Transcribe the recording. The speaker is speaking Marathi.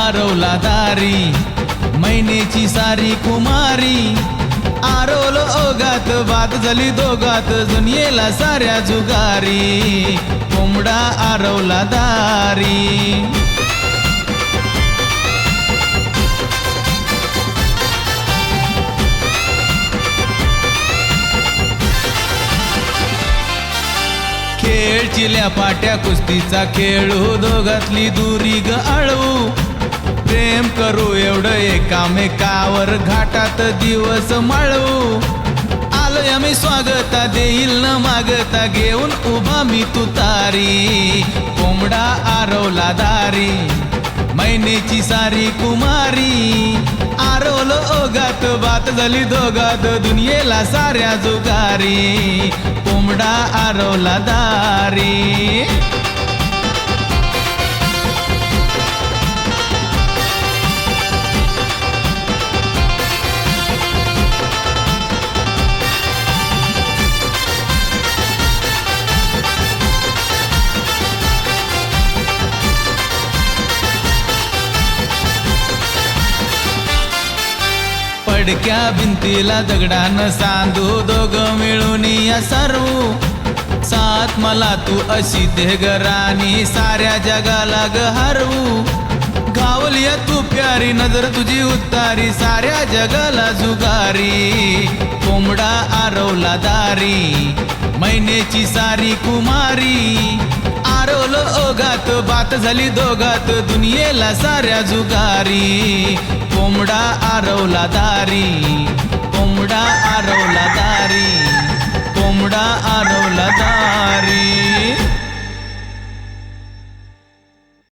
आरवला दारी, मैनेची सारी कुमारी, आरवल ओघात बात झाली दोघात, दुनियेला साऱ्या जुगारी, कोंबडा आरवला दारी. खेळ चिल्या पाट्या कुस्तीचा खेळू, दोघातली दुरी ग आळवू, प्रेम करू एवढं एकामेकावर, घाटात दिवस माळवू. आलोय मी स्वागता, देईल न मागता, घेऊन उभा मी तुतारी, कोंबडा आरवला दारी, मैनेची सारी कुमारी, आरवल ओघात बात झाली दोघात, दुनियेला साऱ्या जुगारी, कोंबडा आरवला दारी. पडक्या भिंतीला दगडानं सांधू, दोघं मिळून या सर्व, साथ मला तू अशी देगराणी, साऱ्या जगाला ग हरवू. गावलिया तू प्यारी, नजर तुझी उतारी, साऱ्या जगाला जुगारी, कोंबडा आरवला दारी, मैनेची सारी कुमारी, आरवल ओघात बात झाली दोघात, दुनियेला साऱ्या जुगारी, कोंबडा आरवला दारी.